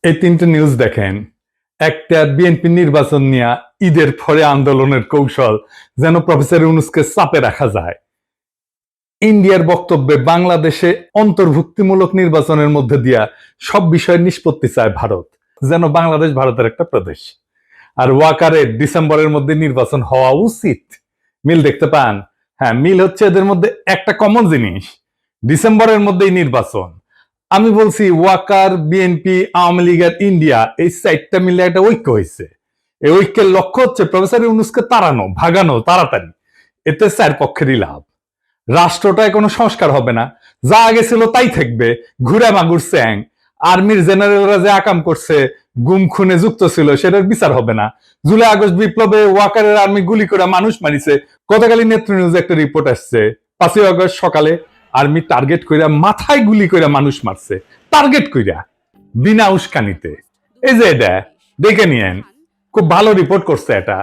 এই তিনটে নিউজ দেখেন। একটা বিএনপি নির্বাচন নিয়ে ঈদের পরে আন্দোলনের কৌশল যেন প্রফেসর ইউনূসকে চাপে রাখা যায়। ইন্ডিয়ার বক্তব্যে বাংলাদেশে অন্তর্ভুক্তিমূলক নির্বাচনের মধ্যে দিয়া সব বিষয়ের নিষ্পত্তি চায় ভারত, যেন বাংলাদেশ ভারতের একটা প্রদেশ। আর ওয়াকারের ডিসেম্বরের মধ্যে নির্বাচন হওয়া উচিত। মিল দেখতে পান? হ্যাঁ, মিল হচ্ছে এদের মধ্যে একটা কমন জিনিস, ডিসেম্বরের মধ্যেই নির্বাচন। আমি বলছি ওয়াকার, বিএনপি, আওয়ামী লীগ আর ইন্ডিয়া এই চারটা মিলে একটা ঐক্য হয়েছে। এই ঐক্যের লক্ষ্য হচ্ছে প্রফেসর ইউনূসকে তাড়ানো, ভাগানো তাড়াতাড়ি। এতে চার পক্ষেরই লাভ। রাষ্ট্রটায় কোনো সংস্কার হবে না, যা আগে ছিল তাই থাকবে, ঘুরে মাগুর স্যাং। আর্মির জেনারেলরা যে আকাম করছে, গুম খুনে যুক্ত ছিল, সেটার বিচার হবে না। জুলাই আগস্ট বিপ্লবে ওয়াকারের আর্মি গুলি করে মানুষ মারিছে। গতকালই নেত্র নিউজে একটা রিপোর্ট আসছে, 5ই আগস্ট সকালে আর্মি টার্গেট কইরা মাথায় গুলি কইরা মানুষ মারছে, টার্গেট কইরা, বিনা উস্কানিতে। এই যে এটা দেখে নিয়েন, খুব ভালো রিপোর্ট করছে এটা।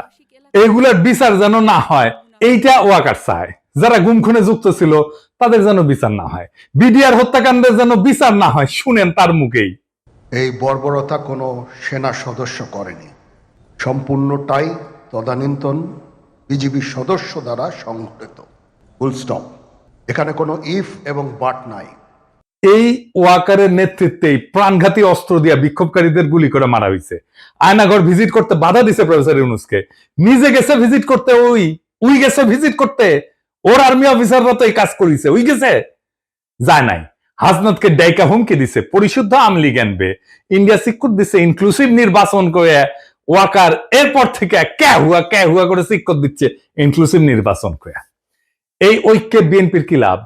এগুলার বিচার যেন না হয়, এইটা ওয়াকার চায়। যারা গুম খুনে যুক্ত ছিল তাদের যেন বিচার না হয়, বিডিআর হত্যাকাণ্ডের যেন বিচার না হয়। শুনেন তার মুখেই। এই বর্বরতা কোনো সেনা সদস্য করেনি, সম্পূর্ণটাই তদানীন্তন বিজিবি সদস্য দ্বারা সংঘটিত। Full stop. এখানে কোনো ইফ এবং বাট নাই। এই ওয়াকারের নেতৃত্বেই প্রাণঘাতী অস্ত্র দিয়া বিক্ষোভকারীদের গুলি করে মারা হয়েছে। আয়নাঘর ভিজিট করতে বাধা দিছে প্রফেসর ইউনূসকে। নিজে গেছে ভিজিট করতে, উই গেছে ভিজিট করতে। ওর আর্মি অফিসাররা তো এই কাজ করেছে, উই গেছে, যায় নাই। হাসনাতকে ডাইকা হুমকি দিছে পরিশুদ্ধ আওয়ামী লীগ আনবে, ইন্ডিয়া সিক্কুত দিছে ইনক্লুসিভ নির্বাচন করে। ওয়াকার এরপর থেকে কে হুয়া করে সিক্কুত দিচ্ছে ইনক্লুসিভ নির্বাচন করে। এই ঐক্যে বিএনপির কি লাভ?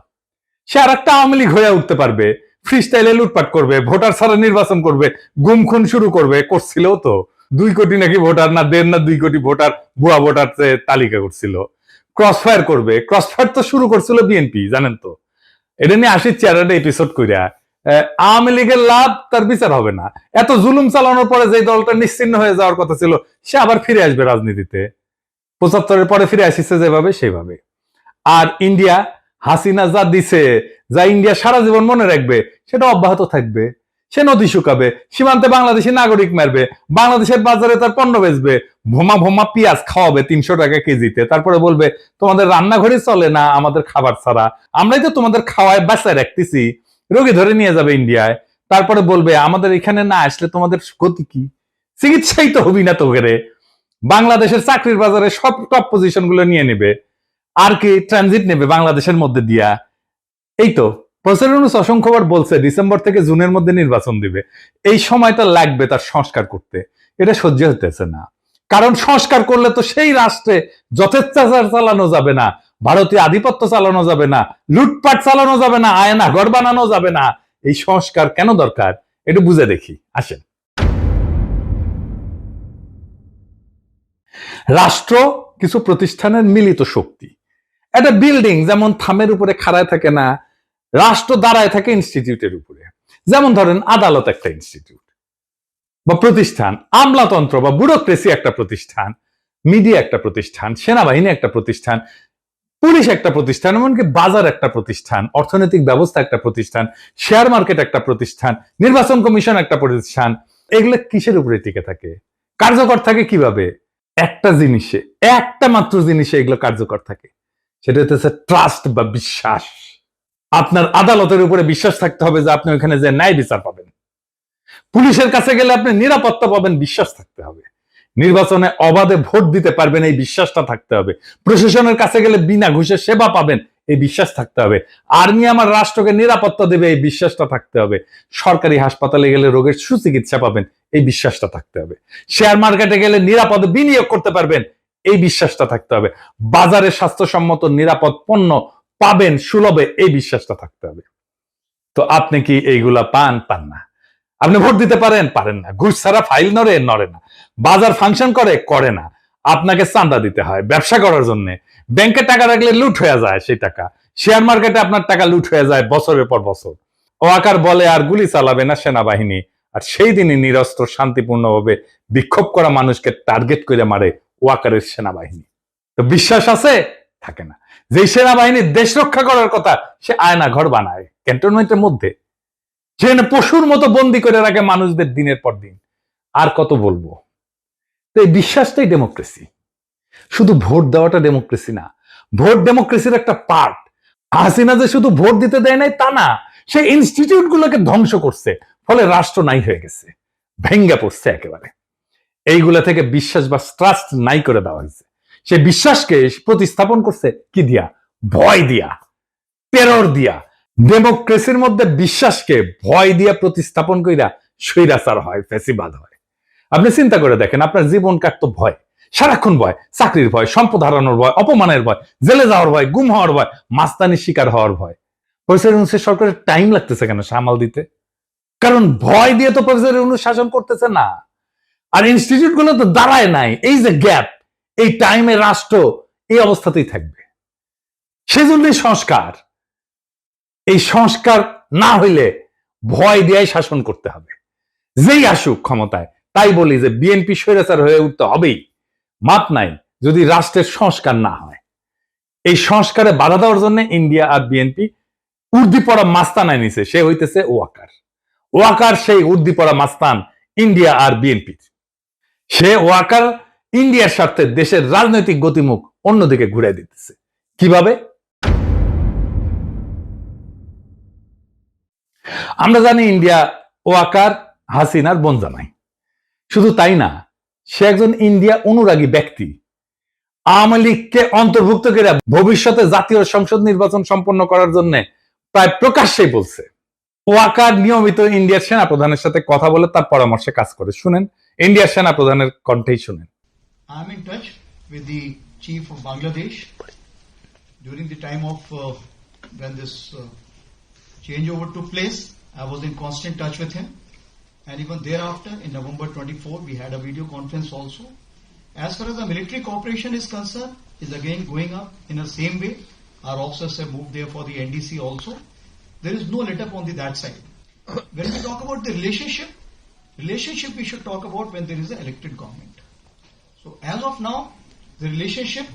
সে আর একটা আওয়ামী লীগ হয়ে উঠতে পারবে, ফ্রি স্টাইলে লুটপাট করবে, ভোটার ছাড়া নির্বাচন করবে, গুম খুন শুরু করবে। করছিল তো 2 কোটি নাকি ভোটার, না 1.5 না 2 কোটি ভোটার ভুয়া ভোটার তালিকা করছিল। ক্রসফায়ার করবে, ক্রসফায়ার তো শুরু করছিল বিএনপি, জানেন তো। এটা নিয়ে আসি চেয়ারটা এপিসোড কইরা। আওয়ামী লীগের লাভ, তার বিচার হবে না। এত জুলুম চালানোর পরে যে দলটা নিশ্চিন্ন হয়ে যাওয়ার কথা ছিল, সে আবার ফিরে আসবে রাজনীতিতে। 75-এর পরে ফিরে আসিছে যেভাবে সেইভাবে। আর ইন্ডিয়া, হাসিনা যা দিছে, যা ইন্ডিয়া সারা জীবন মনে রাখবে, সেটা অব্যাহত থাকবে। সে নদী শুকাবে, সীমান্তে বাংলাদেশি নাগরিক মারবে, বাংলাদেশের বাজারে তার পণ্য বেচবে, ভোমা ভোমা পেঁয়াজ খাওয়াবে 300 টাকা কেজিতে। তারপরে বলবে তোমাদের রান্নাঘরে চলে না আমাদের খাবার ছাড়া, আমরাই তো তোমাদের খাওয়ায় বাঁচায় রাখতেছি। রোগী ধরে নিয়ে যাবে ইন্ডিয়ায়। তারপরে বলবে আমাদের এখানে না আসলে তোমাদের গতি কি? চিকিৎসাই তো হবি না তোকে। বাংলাদেশের চাকরির বাজারে সব টপ পজিশন গুলো নিয়ে নেবে। আর কি ট্রানজিট নেবে বাংলাদেশের মধ্যে দিয়া। এই তো প্রফেসর ইউনূস অসংখ্যবার বলছে ডিসেম্বর থেকে জুনের মধ্যে নির্বাচন দিবে। এই সময়টা লাগবে তার সংস্কার করতে। এটা সহ্য হতেছে না। কারণ সংস্কার করলে তো সেই রাষ্ট্রে যথেচ্ছাচার চালানো যাবে না, ভারতীয় আধিপত্য চালানো যাবে না, লুটপাট চালানো যাবে না, আয়না ঘর বানানো যাবে না। এই সংস্কার কেন দরকার একটু বুঝে দেখি, আসেন। রাষ্ট্র কিছু প্রতিষ্ঠানের মিলিত শক্তি। একটা বিল্ডিং যেমন থামের উপরে খাড়ায় থাকে না, রাষ্ট্র দাঁড়ায় থাকে ইনস্টিটিউটের উপরে। যেমন ধরেন আদালত একটা ইনস্টিটিউট বা প্রতিষ্ঠান, আমলাতন্ত্র বা ব্যুরোক্রেসি একটা প্রতিষ্ঠান, মিডিয়া একটা প্রতিষ্ঠান, সেনাবাহিনী একটা প্রতিষ্ঠান, পুলিশ একটা প্রতিষ্ঠান, এমনকি বাজার একটা প্রতিষ্ঠান, অর্থনৈতিক ব্যবস্থা একটা প্রতিষ্ঠান, শেয়ার মার্কেট একটা প্রতিষ্ঠান, নির্বাচন কমিশন একটা প্রতিষ্ঠান। এগুলো কিসের উপরে টিকে থাকে, কার্যকর থাকে কিভাবে? একটা জিনিসে, একটা মাত্র জিনিসে এগুলো কার্যকর থাকে, সেটা হচ্ছে ট্রাস্ট বা বিশ্বাস। আপনার আদালতের উপরে বিশ্বাস থাকতে হবে যে আপনি ওখানে যে ন্যায় বিচার পাবেন। পুলিশের কাছে গেলে আপনি নিরাপত্তা পাবেন, বিশ্বাস থাকতে হবে। নির্বাচনে অবাধে ভোট দিতে পারবেন, এই বিশ্বাসটা থাকতে হবে। প্রশাসনের কাছে গেলে বিনা ঘুষে সেবা পাবেন, এই বিশ্বাস থাকতে হবে। আর্মি আমার রাষ্ট্রকে নিরাপত্তা দেবে, এই বিশ্বাসটা থাকতে হবে। সরকারি হাসপাতালে গেলে রোগের সুচিকিৎসা পাবেন, এই বিশ্বাসটা থাকতে হবে। শেয়ার মার্কেটে গেলে নিরাপদে বিনিয়োগ করতে পারবেন, এই বিশ্বাসটা থাকতে হবে। বাজারে স্বাস্থ্যসম্মত নিরাপদ পণ্য পাবেন সুলভে, এই বিশ্বাসটা থাকতে হবে। তো আপনি কি এইগুলা পান? পান না। আপনি ভোট দিতে পারেন না। ঘুষ ছাড়া ফাইল নড়ে না। বাজার ফাংশন করে না। আপনাকে চাঁদা দিতে হয় ব্যবসা করার জন্য। ব্যাংকে টাকা রাখলে লুট হয়ে যায় সেই টাকা। শেয়ার মার্কেটে আপনার টাকা লুট হয়ে যায় বছরের পর বছর। ওয়াকার বলে আর গুলি চালাবে না সেনাবাহিনী, আর সেই দিনই নিরস্ত্র শান্তিপূর্ণভাবে বিক্ষোভ করা মানুষকে টার্গেট করে মারে ওয়াকারের সেনাবাহিনী। তো বিশ্বাস আছে? থাকে না। যে সেনাবাহিনী দেশ রক্ষা করার কথা, সে আয়না ঘর বানায় ক্যান্টনমেন্টের মধ্যে। যেখানে পশুর মতো বন্দি করে রাখে মানুষদের দিনের পর দিন। আর কত বলবো? তো এই বিশ্বাসটাই ডেমোক্রেসি। শুধু ভোট দেওয়াটা ডেমোক্রেসি না, ভোট ডেমোক্রেসির একটা পার্ট। হাসিনা যে শুধু ভোট দিতে দেয় নাই তা না, সে ইনস্টিটিউট গুলোকে ধ্বংস করছে, ফলে রাষ্ট্র নাই হয়ে গেছে, ভেঙ্গে পড়ছে একেবারে। এইগুলা থেকে বিশ্বাস বা ট্রাস্ট নাই করে দেওয়া হয়েছে। সে বিশ্বাসকে প্রতিস্থাপন করছে কি দিয়া? ভয় দিয়া, টেরর দিয়া। ডেমোক্রেসির মধ্যে বিশ্বাসকে ভয় দিয়া প্রতিস্থাপন কইরা স্বৈরাচার হয়, ফ্যাসিবাদ হয়। আপনি চিন্তা করে দেখেন, আপনার জীবন কাটতো ভয়, সারাক্ষণ ভয়, চাকরির ভয়, সম্পদ হারানোর ভয়, অপমানের ভয়, জেলে যাওয়ার ভয়, গুম হওয়ার ভয়, মাস্তানির শিকার হওয়ার ভয়। প্রফেসর ইউনূসের সরকারের টাইম লাগতেছে কেন সামাল দিতে? কারণ ভয় দিয়ে তো প্রফেসর ইউনূস শাসন করতেছে না, আর ইনস্টিটিউট গুলো তো দাঁড়ায় নাই। এই যে গ্যাপ, এই টাইমে রাষ্ট্র এই অবস্থাতেই থাকবে। সেজন্যই সংস্কার। এই সংস্কার না হইলে ভয় দিয়েই শাসন করতে হবে, যেই আসুক ক্ষমতায়। তাই বলি যে বিএনপি স্বৈরাচার হয়ে উঠতে হবেই, মাপ নাই যদি রাষ্ট্রের সংস্কার না হয়। এই সংস্কারে বাধা দেওয়ার জন্য ইন্ডিয়া আর বিএনপি উর্দি পড়া মাস্তান আনিছে, সে হইতেছে ওয়াকার। ওয়াকার সেই উর্দি পড়া মাস্তান ইন্ডিয়া আর বিএনপির। সে ওয়াকার ইন্ডিয়ার স্বার্থে দেশের রাজনৈতিক গতিমুখ অন্যদিকে ঘুরে দিতেছে। কিভাবে? আমরা জানি ইন্ডিয়া ওয়াকার হাসিনার বনজামাই। শুধু তাই না, সে একজন ইন্ডিয়া অনুরাগী ব্যক্তি। আওয়ামী লীগকে অন্তর্ভুক্ত করে ভবিষ্যতে জাতীয় সংসদ নির্বাচন সম্পন্ন করার জন্য প্রায় প্রকাশ্যেই বলছে। ওয়াকার নিয়মিত ইন্ডিয়ার সেনা প্রধানের সাথে কথা বলে তার পরামর্শে কাজ করে। শুনেন ইন্ডিয়ার সেনা প্রধানের কণ্ঠেই শুনেন। I am in touch with the chief of Bangladesh during the time of when this changeover took place. I was in constant touch with him, and even thereafter, in November 24, we had a video conference also. As far as the military cooperation is concerned, is again going up in the same way. Our officers have moved there for the NDC also. There is no let up on that side. When we talk about the relationship we should talk about when there is an elected government. So as of now, the relationship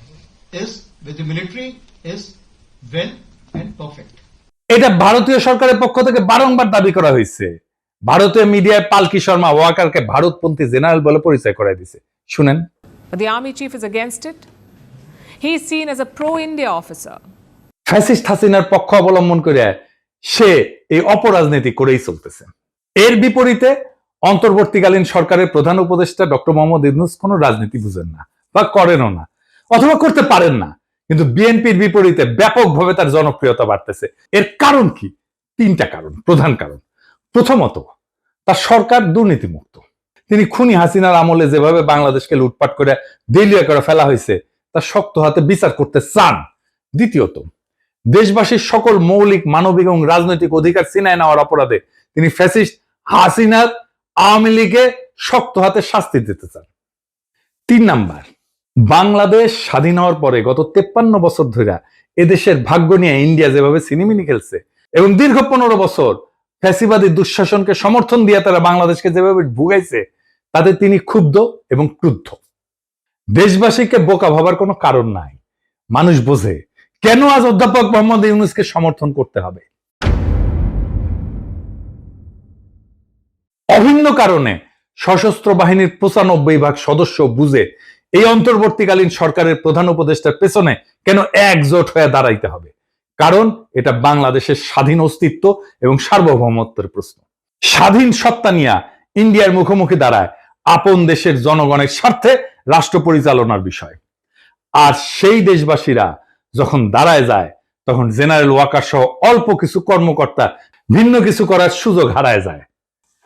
is with the military is well and perfect. এটা ভারতীয় সরকারের পক্ষ থেকে বারংবার দাবি করা হয়েছে। ভারতীয় মিডিয়ায় পালকি শর্মা ওয়াকারকে ভারতপন্থী জেনারেল বলে পরিচয় করাই দিছে। শুনেন। But the army chief is against it. He is seen as a pro-India officer. Fascist হাসিনার পক্ষ অবলম্বন করে সে এই অপরাজনীতি করেই চলতেছে। এর বিপরীতে অন্তর্বর্তীকালীন সরকারের প্রধান উপদেষ্টা ডক্টর মোহাম্মদ ইউনূস কোনো রাজনীতি বুঝেন না বা করেনও না, অথবা করতে পারেন না। কিন্তু বিএনপির বিপরীতে ব্যাপকভাবে তার জনপ্রিয়তা বাড়তেছে। এর কারণ কি? তিনটা কারণ, প্রধান কারণ। প্রথমত, তার সরকার দুর্নীতিমুক্ত। তিনি খুনি হাসিনার আমলে যেভাবে বাংলাদেশকে লুটপাট করে দেউলিয়া করে ফেলা হয়েছে তা শক্ত হাতে বিচার করতে চান। দ্বিতীয়ত, দেশবাসীর সকল মৌলিক মানবিক এবং রাজনৈতিক অধিকার ছিনায় নেওয়ার অপরাধে তিনি ফ্যাসিস্ট হাসিনার আওয়ামী লীগে শক্ত হাতে শাস্তি দিতে চান। 3 নাম্বার, বাংলাদেশ স্বাধীন হওয়ার পরে গত 53 বছর ধরে এদেশের ভাগ্য নিয়ে ইন্ডিয়া যেভাবে সিনেমিনি খেলছে এবং দীর্ঘ 15 বছর ফ্যাসিবাদী দুঃশাসনকে সমর্থন দিয়ে তারা বাংলাদেশকে যেভাবে ভুগাইছে, তাতে তিনি ক্ষুব্ধ এবং ক্রুদ্ধ। দেশবাসীকে বোকা ভাবার কোনো কারণ নাই। মানুষ বোঝে কেন আজ অধ্যাপক মোহাম্মদ ইউনূসকে সমর্থন করতে হবে। অভিন্ন কারণে সশস্ত্র বাহিনীর 95% সদস্য বুঝে এই অন্তর্বর্তীকালীন সরকারের প্রধান উপদেষ্টার পেছনে কেন একজোট হয়ে দাঁড়াইতে হবে। কারণ এটা বাংলাদেশের স্বাধীন অস্তিত্ব এবং সার্বভৌমত্বের প্রশ্ন। স্বাধীন সত্তা নিয়ে ইন্ডিয়ার মুখোমুখি দাঁড়ায় আপন দেশের জনগণের স্বার্থে রাষ্ট্র পরিচালনার বিষয়। আর সেই দেশবাসীরা যখন দাঁড়ায় যায়, তখন জেনারেল ওয়াকার সহ অল্প কিছু কর্মকর্তা ভিন্ন কিছু করার সুযোগ হারায় যায়।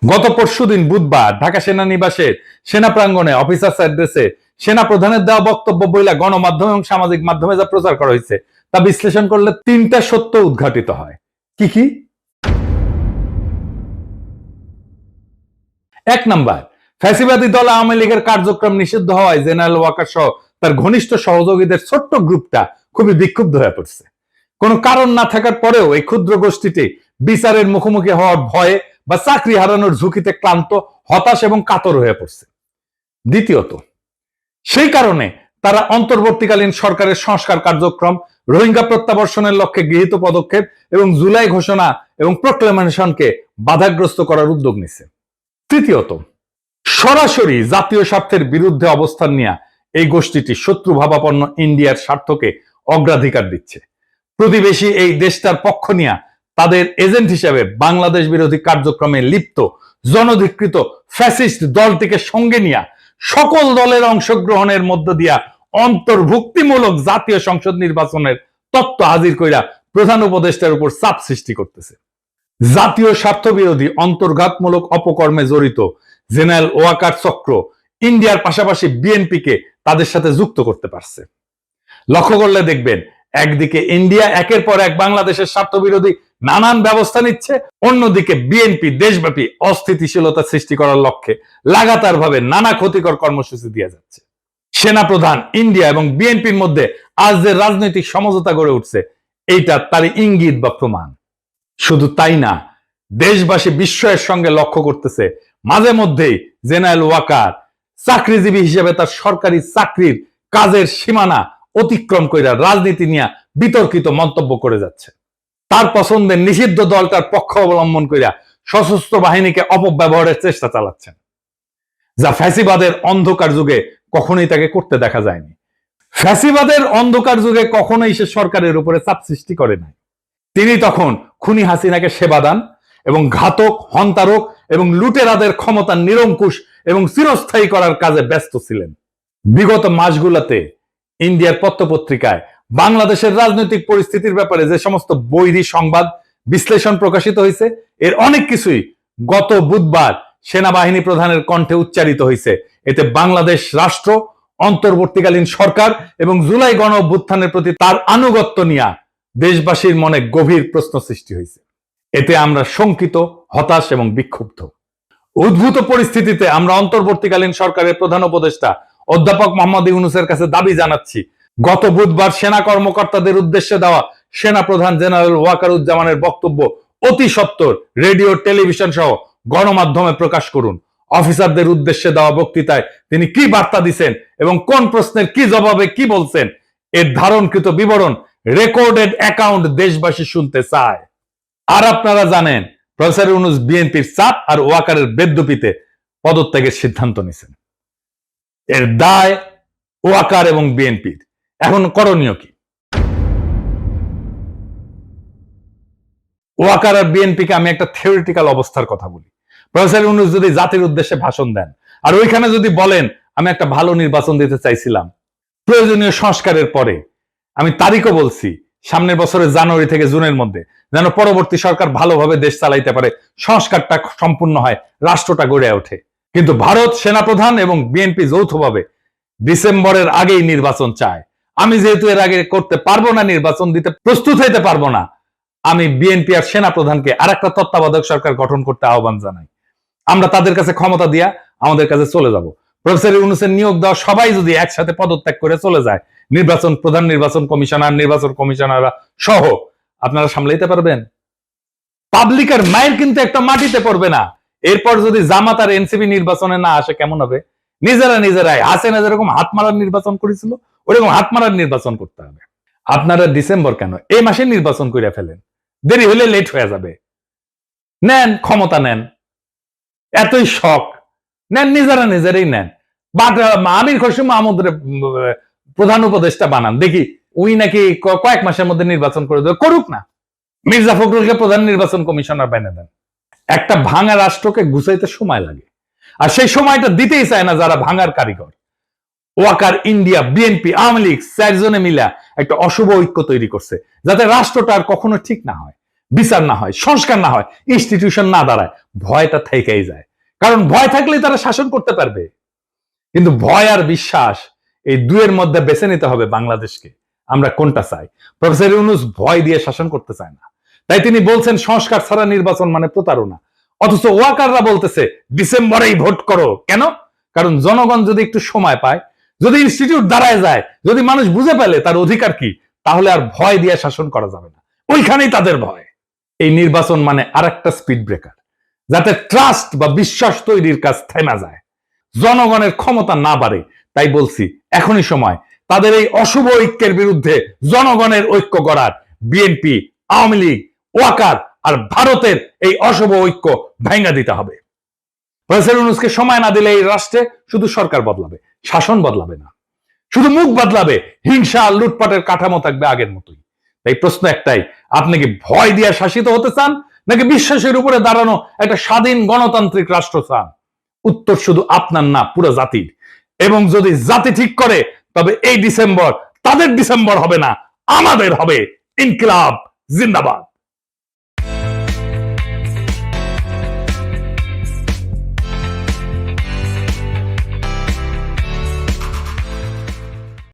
গত পরশুদিন বুধবার ঢাকা সেনানিবাসের সেনা প্রাঙ্গণে অফিসার্স অ্যাড্রেসে সেনা প্রধানের দেওয়া বক্তব্য বইলা গণমাধ্যম এবং সামাজিক মাধ্যমে যা প্রচার করা হয়েছে তা বিশ্লেষণ করলে 3টা সত্য উদ্ঘাটিত হয়। কি কি? 1 নাম্বার, ফ্যাসিবাদী দল আওয়ামী লীগের কার্যক্রম নিষিদ্ধ হওয়ায় জেনারেল ওয়াকার সহ তার ঘনিষ্ঠ সহযোগীদের ছোট্ট গ্রুপটা খুবই বিক্ষুব্ধ হয়ে পড়ছে। কোনো কারণ না থাকার পরেও এই ক্ষুদ্র গোষ্ঠীটি বিচারের মুখোমুখি হওয়ার ভয়ে বা চাকরি হারানোর ঝুঁকিতে ক্লান্ত, হতাশ এবং কাতর হয়ে পড়ছে। দ্বিতীয়ত, সেই কারণে তারা অন্তর্বর্তীকালীন সরকারের সংস্কার কার্যক্রম, রোহিঙ্গা প্রত্যাবর্ষণের লক্ষ্যে গৃহীত পদক্ষেপ এবং জুলাই ঘোষণা এবং প্রোক্লেমেশনকে বাধাগ্রস্ত করার উদ্যোগ নিছে। তৃতীয়ত, সরাসরি জাতীয় স্বার্থের বিরুদ্ধে অবস্থান নিয়ে এই গোষ্ঠীটি শত্রুভাবাপন্ন ইন্ডিয়ার স্বার্থকে অগ্রাধিকার দিচ্ছে। প্রতিবেশী এই দেশটার পক্ষ নিয়ে তাদের এজেন্ট হিসেবে বাংলাদেশ বিরোধী কার্যক্রমে লিপ্ত জনধিকৃত ফ্যাসিস্ট দলটিকে সঙ্গে নিয়ে সকল দলের অংশগ্রহণের মধ্য দিয়া অন্তর্ভুক্তিমূলক জাতীয় সংসদ নির্বাচনের তত্ত্ব হাজির কইরা প্রধান উপদেষ্টার উপর চাপ সৃষ্টি করতেছে। জাতীয় স্বার্থ বিরোধী অন্তর্ঘাতমূলক অপকর্মে জড়িত জেনারেল ওয়াকার চক্র ইন্ডিয়ার পাশাপাশি বিএনপিকে তাদের সাথে যুক্ত করতে পারছে। লক্ষ্য করলে দেখবেন, একদিকে ইন্ডিয়া একের পর এক বাংলাদেশের স্বার্থ বিরোধী নানান ব্যবস্থা নিচ্ছে, অন্যদিকে বিএনপি দেশব্যাপী অস্থিতিশীলতা সৃষ্টি করার লক্ষ্যে লাগাতার ভাবে নানা ক্ষতিকর কর্মসূচি দিয়ে যাচ্ছে। সেনাপ্রধান, ইন্ডিয়া এবং বিএনপির মধ্যে আজ যে রাজনৈতিক সমঝোতা গড়ে উঠছে, এইটা তার ইঙ্গিত বা প্রমাণ। শুধু তাই না, দেশবাসী বিস্ময়ের সঙ্গে লক্ষ্য করতেছে মাঝে মধ্যেই জেনারেল ওয়াকার চাকরিজীবী হিসেবে তার সরকারি চাকরির কাজের সীমানা অতিক্রম করে রাজনীতি নিয়ে বিতর্কিত মন্তব্য করে যাচ্ছে। তার পছন্দের নিষিদ্ধ দলটার পক্ষ অবলম্বন করে সশস্ত্র বাহিনীকে অপব্যবহারের চেষ্টা চালাচ্ছেন, যা ফ্যাসিবাদের অন্ধকার যুগে কখনোই তাকে করতে দেখা যায়নি। ফ্যাসিবাদের অন্ধকার যুগে কখনোই সে সরকারের উপরে চাপ সৃষ্টি করে নাই। তিনি তখন খুনি হাসিনাকে সেবা দান এবং ঘাতক, হন্তারক এবং লুটেরাদের ক্ষমতা নিরঙ্কুশ এবং চিরস্থায়ী করার কাজে ব্যস্ত ছিলেন। বিগত মাসগুলোতে ইন্ডিয়ার পত্রপত্রিকায় বাংলাদেশের রাজনৈতিক পরিস্থিতির ব্যাপারে যে সমস্ত বৈরী সংবাদ বিশ্লেষণ প্রকাশিত হয়েছে, এর অনেক কিছুই গত বুধবার সেনাবাহিনী প্রধানের কণ্ঠে উচ্চারিত হয়েছে। এতে বাংলাদেশ রাষ্ট্র, অন্তর্বর্তীকালীন সরকার এবং জুলাই গণ অভ্যুত্থানের প্রতি তার আনুগত্য নিয়ে দেশবাসীর মনে গভীর প্রশ্ন সৃষ্টি হয়েছে। এতে আমরা শঙ্কিত, হতাশ এবং বিক্ষুব্ধ। উদ্ভূত পরিস্থিতিতে আমরা অন্তর্বর্তীকালীন সরকারের প্রধান উপদেষ্টা অধ্যাপক মোহাম্মদ ইউনূসের কাছে দাবি জানাচ্ছি, গত বুধবার সেনা কর্মকর্তাদের উদ্দেশ্যে দেওয়া সেনা প্রধান জেনারেল ওয়াকারুজ্জামানের বক্তব্য অতি সত্বর রেডিও, টেলিভিশন সহ গণমাধ্যমে প্রকাশ করুন। অফিসারদের উদ্দেশ্যে দেওয়া বক্তৃতায় তিনি কি বার্তা দিচ্ছেন এবং কোন প্রশ্নের কি জবাবে কি বলছেন, এর ধারণকৃত বিবরণ, রেকর্ডেড অ্যাকাউন্ট দেশবাসী শুনতে চায়। আর আপনারা জানেন, প্রফেসর ইউনূস বিএনপির চাপ আর ওয়াকারের বেদ্যুপিতে পদত্যাগের সিদ্ধান্ত নিয়েছেন। এর দায় ওয়াকার এবং বিএনপির। এখন করণীয় কি? ওয়াকার আর বিএনপিকে আমি একটা থিওরিটিক্যাল অবস্থার কথা বলি। প্রফেসর ইউনূস যদি জাতির উদ্দেশ্যে ভাষণ দেন আর ওইখানে যদি বলেন আমি একটা ভালো নির্বাচন দিতে চাইছিলাম প্রয়োজনীয় সংস্কারের পরে, আমি তারিখও বলছি, সামনের বছরের জানুয়ারি থেকে জুনের মধ্যে, যেন পরবর্তী সরকার ভালোভাবে দেশ চালাইতে পারে, সংস্কারটা সম্পূর্ণ হয়, রাষ্ট্রটা গড়ে ওঠে। কিন্তু ভারত সেনাপ্রধান এবং বিএনপি যৌথভাবে ডিসেম্বরের আগেই নির্বাচন চায়। আমি যেহেতু এর আগে করতে পারবো না, নির্বাচন দিতে প্রস্তুত হইতে পারবো না, আমি বিএনপি আর সেনাপ্রধানকে আরেকটা তত্ত্বাবধায়ক সরকার গঠন করতে আহ্বান জানাই। আমরা তাদের কাছে ক্ষমতা দিয়া আমাদের কাছে চলে যাব। প্রফেসর ইউনূসের নিয়োগ দেওয়া সবাই যদি একসাথে পদত্যাগ করে চলে যায়, নির্বাচন প্রধান, নির্বাচন কমিশনার, নির্বাচন কমিশনাররা সহ, আপনারা সামলাইতে পারবেন? পাবলিকের মাইল কিন্তু একটা মাটিতে পড়বে না। এরপর যদি জামাত আর এনসিপি নির্বাচনে না আসে কেমন হবে? নিজেরাই হাসিনা যেরকম হাত মারার নির্বাচন করেছিল, ওরকম হাত মারার নির্বাচন করতে হবে। আপনারা ডিসেম্বর কেন, এই মাসে নির্বাচন করে ফেলেন, দেরি হলে লেট হয়ে যাবে। নেন, ক্ষমতা নেন, এতই শখ নেন, নিজেরাই নেন। বাট আমির খসরু মাহমুদের প্রধান উপদেষ্টা বানান, দেখি উই নাকি কয়েক মাসের মধ্যে নির্বাচন করে দেবে, করুক না। মির্জা ফখরুলকে প্রধান নির্বাচন কমিশনার বানিয়ে দেন। একটা ভাঙা রাষ্ট্রকে গুছাইতে সময় লাগে, আর সেই সময়টা দিতেই চায় না যারা ভাঙার কারিগর। ওয়াকার, ইন্ডিয়া, বিএনপি, আওয়ামী লীগ চারজনে মিলা একটা অশুভ ঐক্য তৈরি করছে, যাতে রাষ্ট্রটা আর কখনো ঠিক না হয়, বিচার না হয়, সংস্কার না হয়, ইনস্টিটিউশন না দাঁড়ায়। ভয়টা থেকেই যায়, কারণ ভয় থাকলেই তারা শাসন করতে পারবে। কিন্তু ভয় আর বিশ্বাস, এই দুয়ের মধ্যে বেছে নিতে হবে বাংলাদেশকে, আমরা কোনটা চাই। প্রফেসর ইউনূস ভয় দিয়ে শাসন করতে চায় না, তাই তিনি বলছেন সংস্কার ছাড়া নির্বাচন মানে প্রতারণা। অথচ ওয়াকাররা বলতেছে ডিসেম্বরেই ভোট করো। কেন? কারণ জনগণ যদি একটু সময় পায়, যদি ইনস্টিটিউট দাঁড়ায় যায়, যদি মানুষ বুঝে পেলে তার অধিকার কি, তাহলে আর ভয় দিয়ে শাসন করা যাবে না। ওইখানেই তাদের ভয়। এই নির্বাচন মানে আরেকটা স্পিড ব্রেকার, যাতে ট্রাস্ট বা বিশ্বাস তৈরির কাজ থেমে যায়, জনগণের ক্ষমতা না বাড়ে। তাই বলছি, এখনই সময় তাদের এই অশুভ ঐক্যের বিরুদ্ধে জনগণের ঐক্য গড়ার। বিএনপি, আওয়ামী লীগ, ওয়াকার আর ভারতের এই অশুভ ঐক্য ভেঙে দিতে হবে। প্রফেসর ইউনূসকে সময় না দিলে এই রাষ্ট্রে শুধু সরকার বদলাবে, শাসন বদলাবে না, শুধু মুখ বদলাবে, হিংসা আর লুটপাটের কাঠামো থাকবে আগের মতোই। তাই প্রশ্ন একটাই, আপনি কি ভয় দিয়ে শাসিত হতে চান নাকি বিশ্বাসের উপরে দাঁড়ানো একটা স্বাধীন গণতান্ত্রিক রাষ্ট্র চান? উত্তর শুধু আপনার না, পুরো জাতির। এবং যদি জাতি ঠিক করে, তবে এই ডিসেম্বর তাদের ডিসেম্বর হবে না, আমাদের হবে। ইনকিলাব জিন্দাবাদ।